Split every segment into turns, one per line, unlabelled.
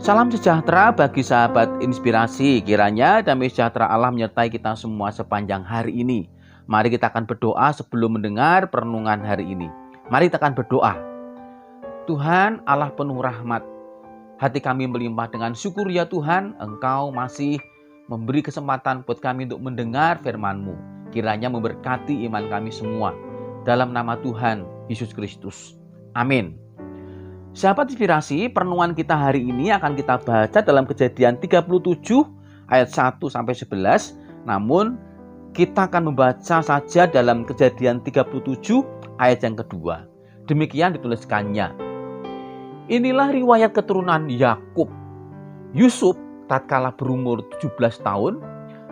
Salam sejahtera bagi sahabat inspirasi. Kiranya damai sejahtera Allah menyertai kita semua sepanjang hari ini. Mari kita akan berdoa sebelum mendengar perenungan hari ini. Mari kita akan berdoa. Tuhan Allah penuh rahmat, hati kami melimpah dengan syukur ya Tuhan, Engkau masih memberi kesempatan buat kami untuk mendengar firman-Mu. Kiranya memberkati iman kami semua. Dalam nama Tuhan Yesus Kristus. Amin. Sahabat inspirasi, perenungan kita hari ini akan kita baca dalam Kejadian 37 ayat 1-11. Namun kita akan membaca saja dalam Kejadian 37 ayat yang kedua. Demikian dituliskannya. Inilah riwayat keturunan Yakub. Yusuf tatkala berumur 17 tahun,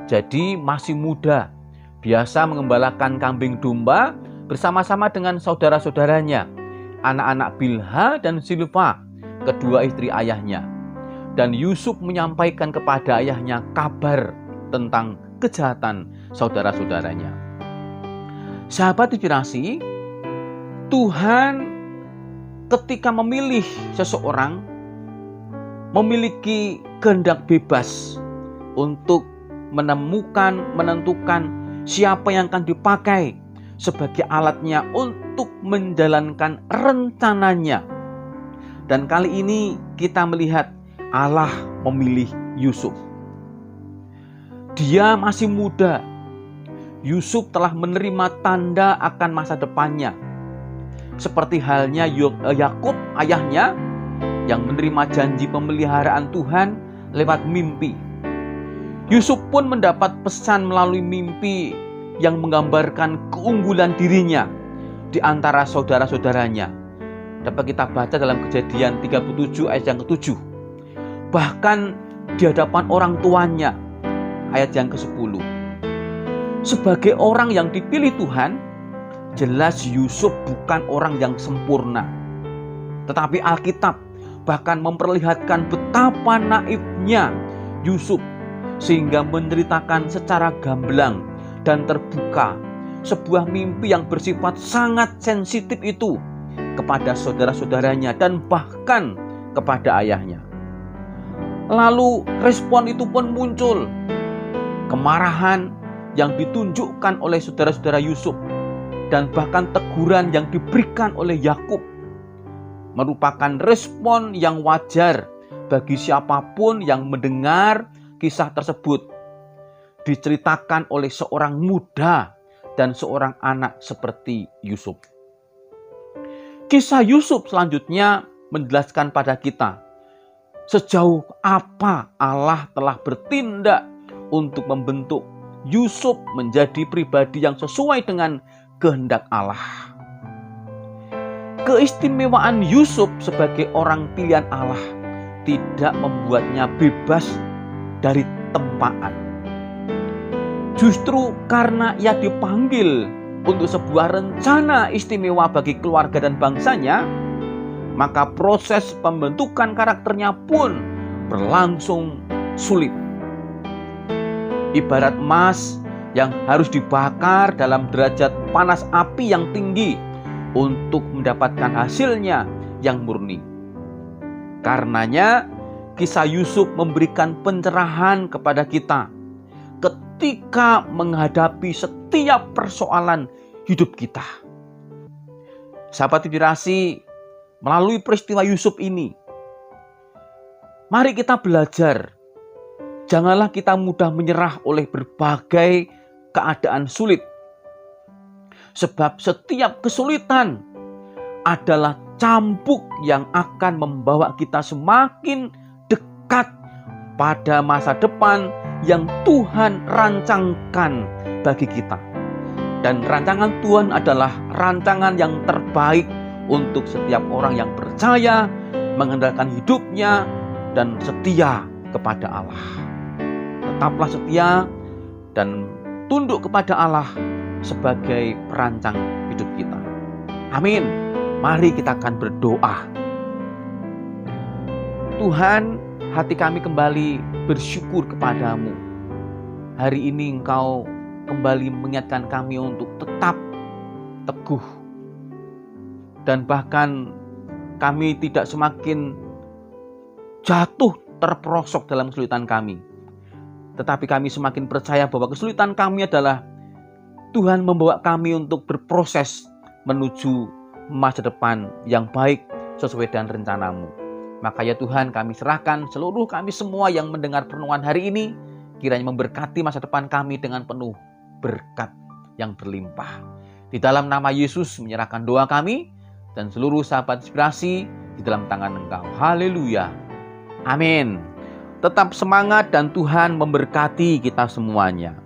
jadi masih muda, biasa mengembalakan kambing domba bersama-sama dengan saudara-saudaranya, anak-anak Bilha dan Silpa, kedua istri ayahnya. Dan Yusuf menyampaikan kepada ayahnya kabar tentang kejahatan saudara-saudaranya. Sahabat inspirasi, Tuhan ketika memilih seseorang memiliki kehendak bebas untuk menentukan siapa yang akan dipakai sebagai alatnya untuk menjalankan rencananya. Dan kali ini kita melihat Allah memilih Yusuf. Dia masih muda. Yusuf telah menerima tanda akan masa depannya. Seperti halnya Yakub ayahnya yang menerima janji pemeliharaan Tuhan lewat mimpi. Yusuf pun mendapat pesan melalui mimpi yang menggambarkan keunggulan dirinya di antara saudara-saudaranya. Dapat kita baca dalam Kejadian 37 ayat yang ke-7. Bahkan di hadapan orang tuanya, ayat yang ke-10. Sebagai orang yang dipilih Tuhan, jelas Yusuf bukan orang yang sempurna. Tetapi Alkitab bahkan memperlihatkan betapa naifnya Yusuf sehingga menceritakan secara gamblang dan terbuka sebuah mimpi yang bersifat sangat sensitif itu kepada saudara-saudaranya dan bahkan kepada ayahnya. Lalu respon itu pun muncul. Kemarahan yang ditunjukkan oleh saudara-saudara Yusuf dan bahkan teguran yang diberikan oleh Yakub merupakan respon yang wajar bagi siapapun yang mendengar kisah tersebut diceritakan oleh seorang muda dan seorang anak seperti Yusuf. Kisah Yusuf selanjutnya menjelaskan pada kita sejauh apa Allah telah bertindak untuk membentuk Yusuf menjadi pribadi yang sesuai dengan kehendak Allah. Keistimewaan Yusuf sebagai orang pilihan Allah tidak membuatnya bebas dari tempaan. Justru karena ia dipanggil untuk sebuah rencana istimewa bagi keluarga dan bangsanya, maka proses pembentukan karakternya pun berlangsung sulit. Ibarat emas yang harus dibakar dalam derajat panas api yang tinggi untuk mendapatkan hasilnya yang murni. Karenanya, kisah Yusuf memberikan pencerahan kepada kita ketika menghadapi setiap persoalan hidup kita. Sahabat inspirasi, melalui peristiwa Yusuf ini, mari kita belajar. Janganlah kita mudah menyerah oleh berbagai keadaan sulit. Sebab setiap kesulitan adalah cambuk yang akan membawa kita semakin dekat pada masa depan yang Tuhan rancangkan bagi kita. Dan rancangan Tuhan adalah rancangan yang terbaik untuk setiap orang yang percaya, mengandalkan hidupnya, dan setia kepada Allah. Tetaplah setia dan tunduk kepada Allah sebagai perancang hidup kita. Amin. Mari kita akan berdoa. Tuhan, hati kami kembali bersyukur kepadamu. Hari ini Engkau kembali mengingatkan kami untuk tetap teguh. Dan bahkan kami tidak semakin jatuh terperosok dalam kesulitan kami. Tetapi kami semakin percaya bahwa kesulitan kami adalah Tuhan membawa kami untuk berproses menuju masa depan yang baik sesuai dengan rencana-Mu. Maka ya Tuhan, kami serahkan seluruh kami semua yang mendengar perenungan hari ini, kiranya memberkati masa depan kami dengan penuh berkat yang berlimpah. Di dalam nama Yesus menyerahkan doa kami dan seluruh sahabat inspirasi di dalam tangan Engkau. Haleluya. Amin. Tetap semangat dan Tuhan memberkati kita semuanya.